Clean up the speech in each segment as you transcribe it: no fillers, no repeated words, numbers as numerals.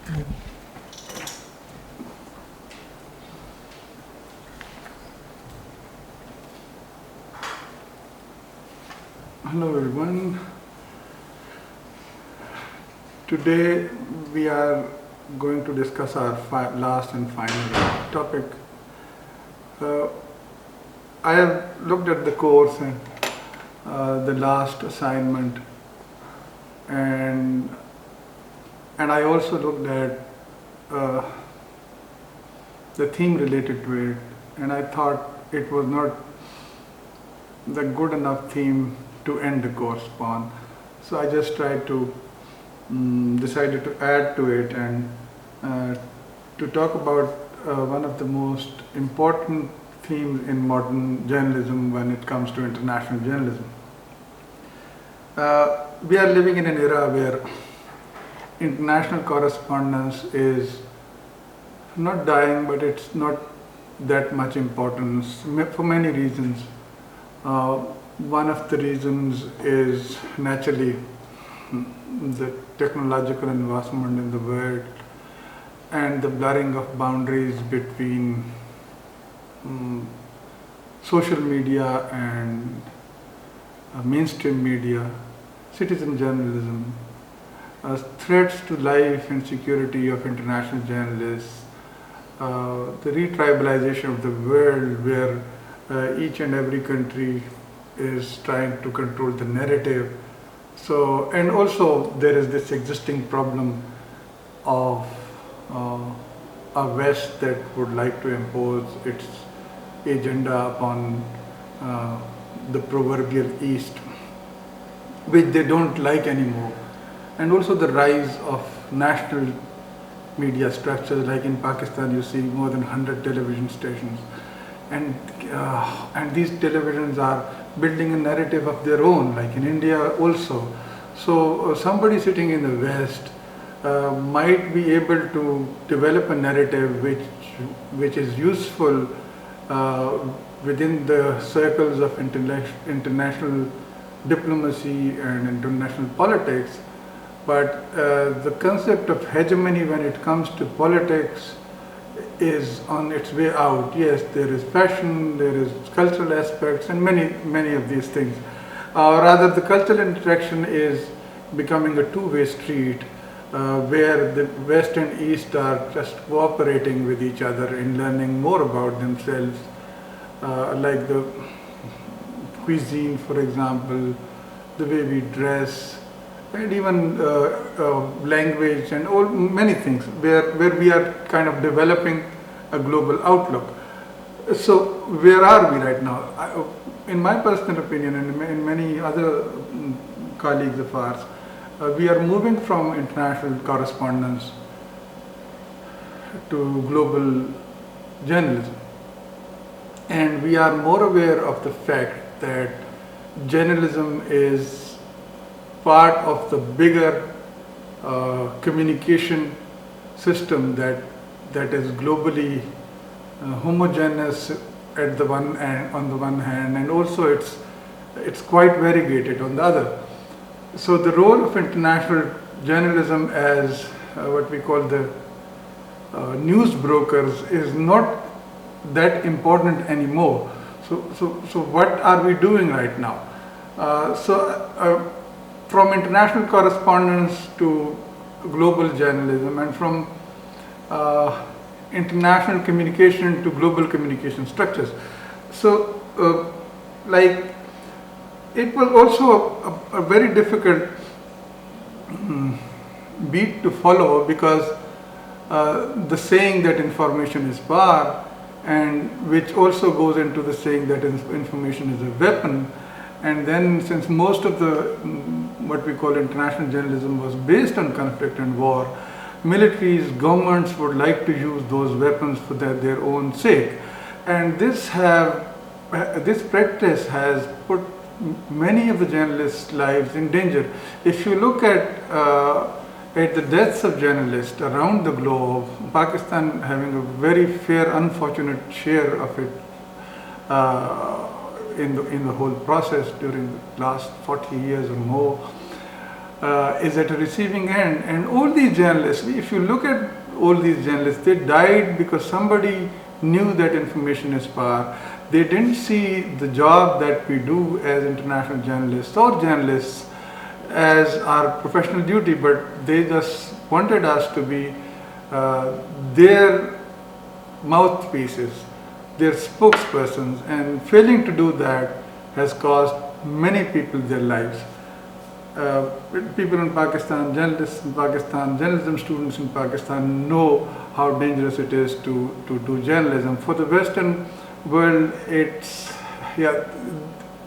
Hello everyone. Today we are going to discuss our last and final topic. I have looked at the course and the last assignment, and I also looked at the theme related to it, and I thought it was not the good enough theme to end the course upon. So I just tried to decided to add to it and to talk about one of the most important themes in modern journalism when it comes to international journalism. We are living in an era where international correspondence is not dying, but it's not that much importance for many reasons. One of the reasons is naturally the technological advancement in the world and the blurring of boundaries between social media and mainstream media, citizen journalism, threats to life and security of international journalists, the retribalization of the world where each and every country is trying to control the narrative. So, and also there is this existing problem of a West that would like to impose its agenda upon the proverbial East, which they don't like anymore. And also the rise of national media structures, like in Pakistan you see more than 100 television stations, and these televisions are building a narrative of their own, like in India also. So somebody sitting in the West might be able to develop a narrative which is useful within the circles of international diplomacy and international politics, but the concept of hegemony when it comes to politics is on its way out. Yes, there is fashion, there is cultural aspects, and many of these things. Rather, the cultural interaction is becoming a two-way street where the West and East are just cooperating with each other in learning more about themselves, like the cuisine, for example, the way we dress, and even language and many things where we are kind of developing a global outlook. So where are we right now? In my personal opinion and in many other colleagues of ours, we are moving from international correspondence to global journalism. And we are more aware of the fact that journalism is part of the bigger communication system that is globally homogeneous at the one and on the one hand, and also it's quite variegated on the other. So the role of international journalism as what we call the news brokers is not that important anymore. So what are we doing right now? From international correspondence to global journalism, and from international communication to global communication structures. So, like, it was also a very difficult beat to follow, because the saying that information is power, and which also goes into the saying that information is a weapon. And then, since most of the what we call international journalism was based on conflict and war, militaries, governments would like to use those weapons for their own sake. And this practice has put many of the journalists' lives in danger. If you look at the deaths of journalists around the globe, Pakistan having a very fair, unfortunate share of it in the whole process during the last 40 years or more, is at a receiving end. And all these journalists, if you look at all these journalists, they died because somebody knew that information is power. They didn't see the job that we do as international journalists or journalists as our professional duty, but they just wanted us to be their mouthpieces, their spokespersons, and failing to do that has cost many people their lives. People in Pakistan, journalists in Pakistan, journalism students in Pakistan know how dangerous it is to do journalism. For the Western world,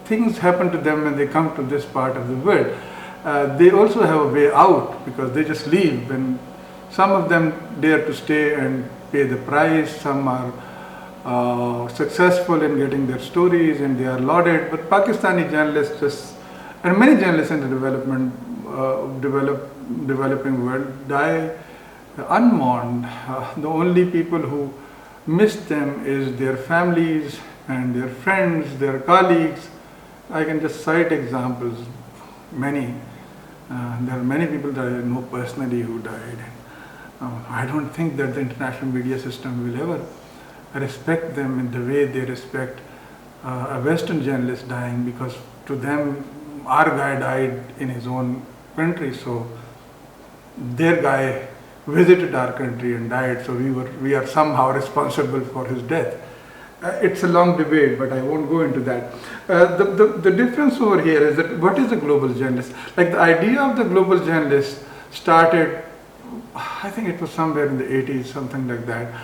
things happen to them when they come to this part of the world. They also have a way out because they just leave, and some of them dare to stay and pay the price. Some are successful in getting their stories and they are lauded, but Pakistani journalists and many journalists in the developing world die unmourned. The only people who miss them is their families and their friends, their colleagues. I can just cite examples, many. There are many people that I know personally who died. I don't think that the international media system will ever respect them in the way they respect a Western journalist dying, because to them, our guy died in his own country, so their guy visited our country and died, so we are somehow responsible for his death. It's a long debate, but I won't go into that. The difference over here is that what is a global journalist? Like, the idea of the global journalist started, I think it was somewhere in the 80s, something like that,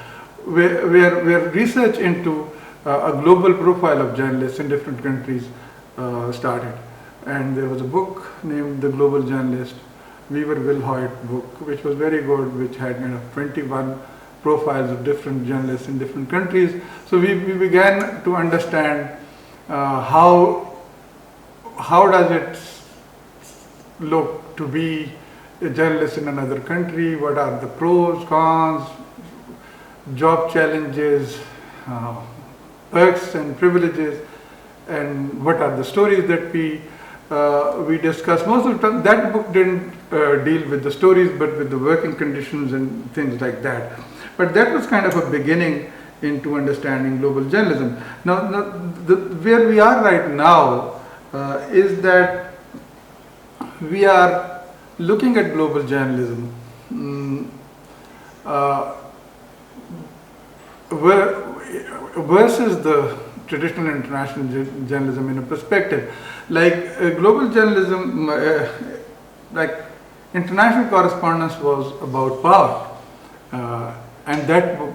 where research into a global profile of journalists in different countries started. And there was a book named The Global Journalist, Weaver Wilhoit book, which was very good, which had kind of 21 profiles of different journalists in different countries. So we began to understand how does it look to be a journalist in another country, what are the pros, cons, job challenges, perks and privileges, and what are the stories that we discuss. Most of the time, that book didn't deal with the stories, but with the working conditions and things like that. But that was kind of a beginning into understanding global journalism. Now where we are right now is that we are looking at global journalism versus the traditional international journalism in a perspective. Like global journalism, like international correspondence was about power, and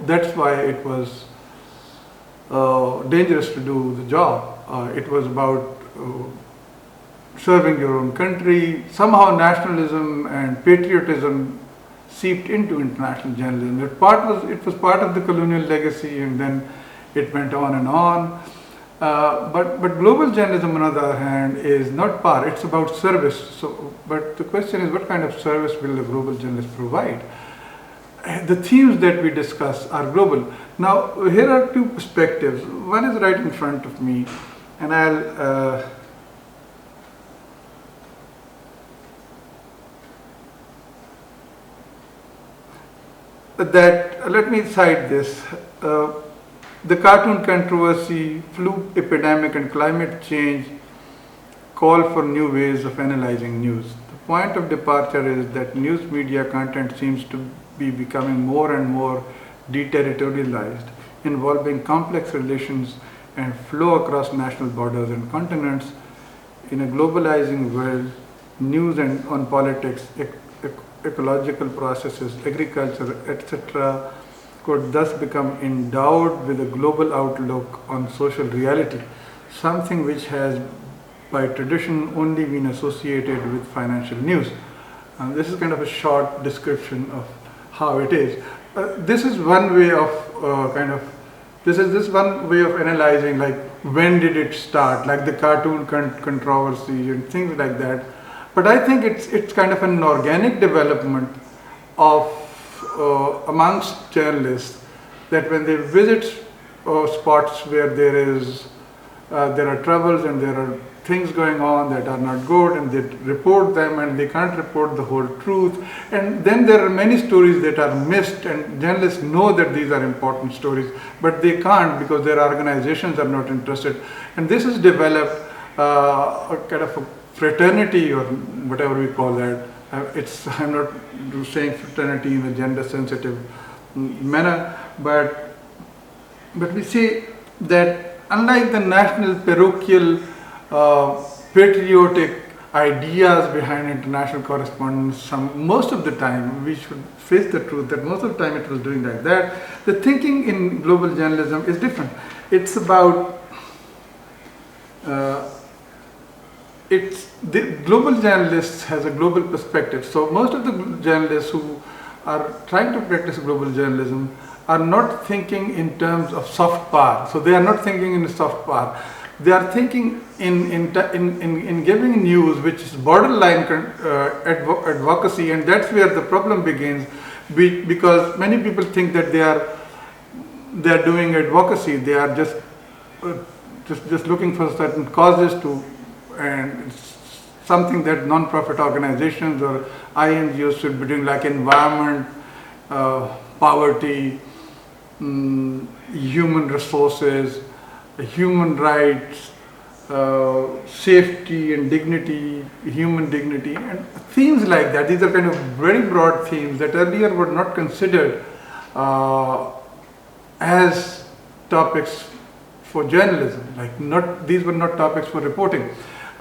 that's why it was dangerous to do the job. It was about serving your own country. Somehow nationalism and patriotism seeped into international journalism. It was part of the colonial legacy, and then it went on and on. But global journalism, on the other hand, is not power, it's about service. So, but the question is, what kind of service will a global journalist provide? The themes that we discuss are global. Now, here are two perspectives. One is right in front of me, and let me cite this. The cartoon controversy, flu epidemic, and climate change call for new ways of analyzing news. The point of departure is that news media content seems to be becoming more and more deterritorialized, involving complex relations and flow across national borders and continents. In a globalizing world, news and on politics, ecological processes, agriculture, etc., could thus become endowed with a global outlook on social reality, something which has by tradition only been associated with financial news. This is kind of a short description of how it is. This is one way of one way of analyzing, like, when did it start, like the cartoon controversy and things like that. But I think it's kind of an organic development of amongst journalists, that when they visit spots where there are troubles and there are things going on that are not good, and they report them, and they can't report the whole truth. And then there are many stories that are missed, and journalists know that these are important stories, but they can't because their organizations are not interested. And this has developed a kind of a fraternity, or whatever we call that. I'm not saying fraternity in a gender sensitive manner, but we say that unlike the national parochial patriotic ideas behind international correspondence, most of the time, we should face the truth that most of the time it was doing like that. The thinking in global journalism is different. It's about the global journalist has a global perspective. So most of the journalists who are trying to practice global journalism are not thinking in terms of soft power. So they are not thinking in soft power. They are thinking in giving news which is borderline advocacy, and that's where the problem begins. Because many people think that they are doing advocacy. They are just looking for certain causes to, and it's something that non-profit organizations or INGOs should be doing, like environment, poverty, human resources, human rights, safety and dignity, human dignity, and themes like that. These are kind of very broad themes that earlier were not considered as topics for journalism. These were not topics for reporting.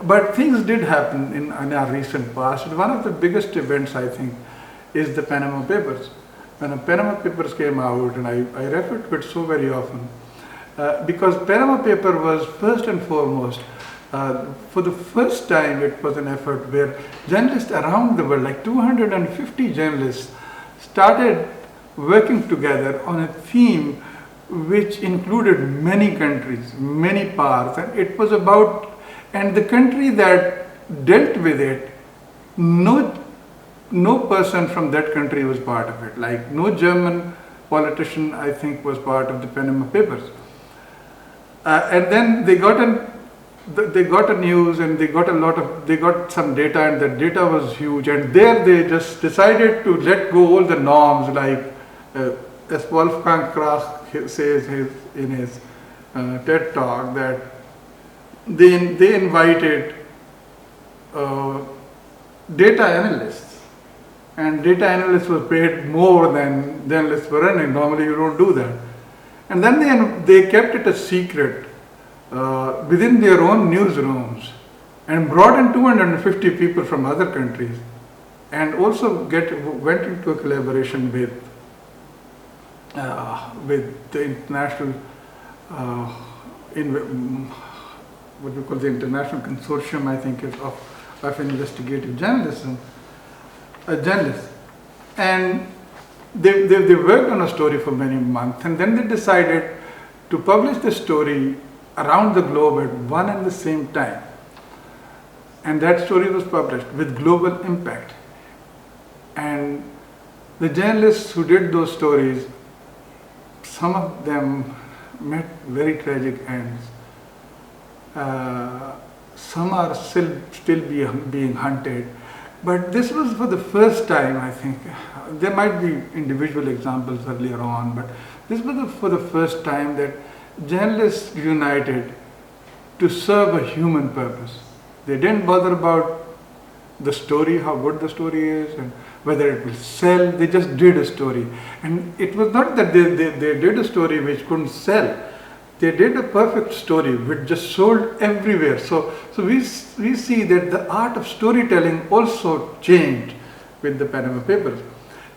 But things did happen in our recent past. One of the biggest events, I think, is the Panama Papers. When the Panama Papers came out, and I refer to it so very often, because Panama Paper was first and foremost, for the first time, it was an effort where journalists around the world, like 250 journalists, started working together on a theme which included many countries, many parts, and it was about, and the country that dealt with it, no person from that country was part of it. Like no German politician, I think, was part of the Panama Papers. And then they got a news, and they got some data, and the data was huge. And there they just decided to let go all the norms, like as Wolfgang Krach says in his TED talk, that they invited data analysts, and data analysts were paid more than journalists were earning. Normally you don't do that. And then they kept it a secret within their own newsrooms, and brought in 250 people from other countries, and also went into a collaboration with the international what we call the International Consortium, I think, of investigative journalism, journalists. And they worked on a story for many months, and then they decided to publish the story around the globe at one and the same time. And that story was published with global impact. And the journalists who did those stories, some of them met very tragic ends. Some are still being hunted. But this was for the first time, I think. There might be individual examples earlier on, but this was for the first time that journalists united to serve a human purpose. They didn't bother about the story, how good the story is, and whether it will sell. They just did a story. And it was not that they did a story which couldn't sell. They did a perfect story which just sold everywhere. So we see that the art of storytelling also changed with the Panama Papers.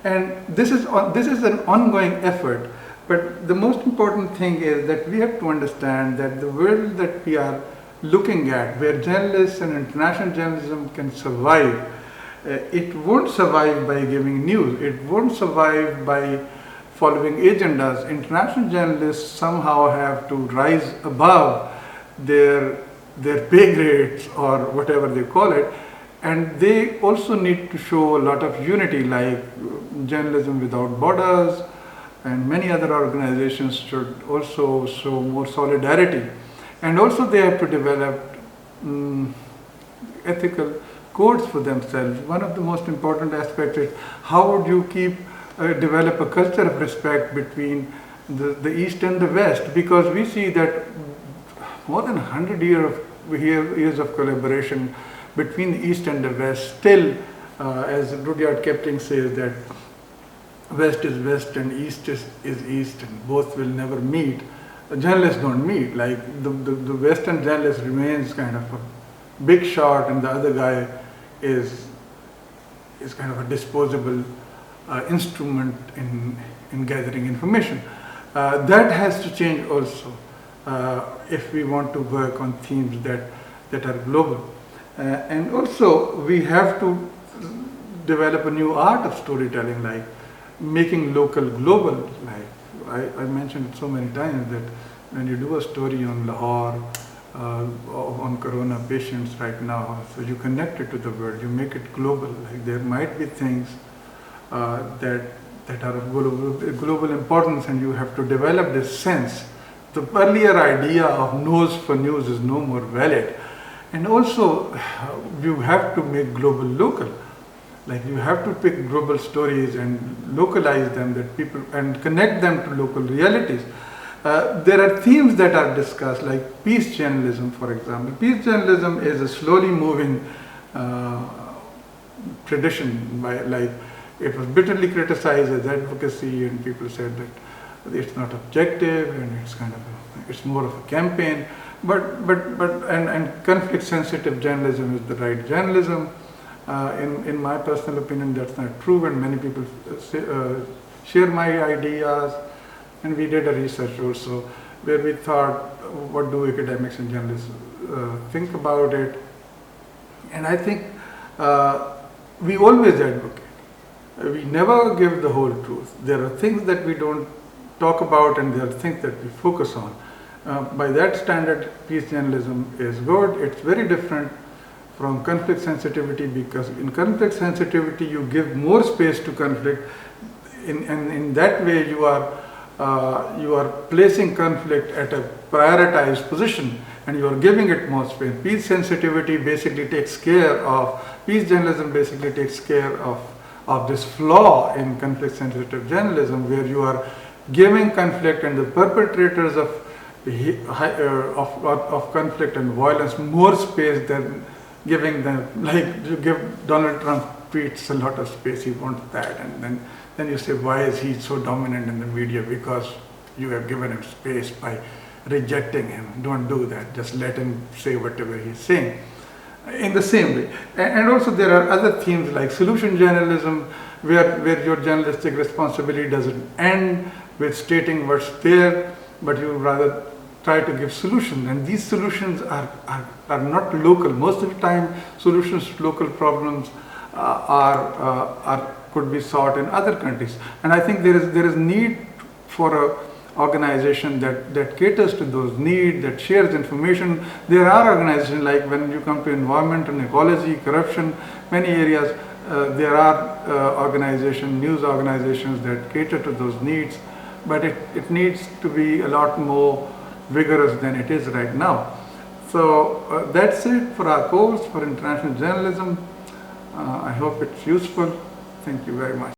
And this is an ongoing effort. But the most important thing is that we have to understand that the world that we are looking at, where journalists and international journalism can survive, it won't survive by giving news. It won't survive by following agendas. International journalists somehow have to rise above their pay grades, or whatever they call it, and they also need to show a lot of unity, like Journalism Without Borders and many other organizations should also show more solidarity. And also they have to develop mm, ethical codes for themselves. One of the most important aspects is how would you develop a culture of respect between the East and the West, because we see that more than 100 years of collaboration between the East and the West. Still, as Rudyard Kipling says, that West is West and East is East, and both will never meet. The journalists don't meet. Like the Western journalist remains kind of a big shot, and the other guy is kind of a disposable instrument in gathering information. That has to change also if we want to work on themes that are global. And also we have to develop a new art of storytelling, like making local global. Like I mentioned so many times that when you do a story on Lahore, on corona patients right now, so you connect it to the world, you make it global. Like there might be things that are of global importance, and you have to develop this sense. The earlier idea of nose for news is no more valid. And also you have to make global local. Like you have to pick global stories and localize them, that people, and connect them to local realities. There are themes that are discussed, like peace journalism, for example. Peace journalism is a slowly moving tradition. Like it was bitterly criticized as advocacy, and people said that it's not objective and it's kind of it's more of a campaign. But conflict-sensitive journalism is the right journalism. In my personal opinion, that's not true, and many people share my ideas. And we did a research also where we thought, what do academics and journalists think about it? And I think we always advocate. We never give the whole truth. There are things that we don't talk about, and there are things that we focus on. By that standard, peace journalism is good. It's very different from conflict sensitivity, because in conflict sensitivity you give more space to conflict. In that way you are placing conflict at a prioritized position, and you are giving it more space. Peace sensitivity basically takes care of, peace journalism basically takes care of this flaw in conflict sensitive journalism, where you are giving conflict and the perpetrators of conflict and violence more space than giving them, like you give Donald Trump tweets a lot of space, he wants that, and then you say, why is he so dominant in the media? Because you have given him space by rejecting him. Don't do that, just let him say whatever he's saying. In the same way. And also there are other themes like solution journalism, where your journalistic responsibility doesn't end with stating what's there, but you rather try to give solutions, and these solutions are not local. Most of the time solutions to local problems could be sought in other countries, and I think there is need for a organization that caters to those needs, that shares information. There are organizations, like when you come to environment and ecology, corruption, many areas, there are news organizations that cater to those needs, but it needs to be a lot more vigorous than it is right now. So that's it for our course for international journalism. I hope it's useful. Thank you very much.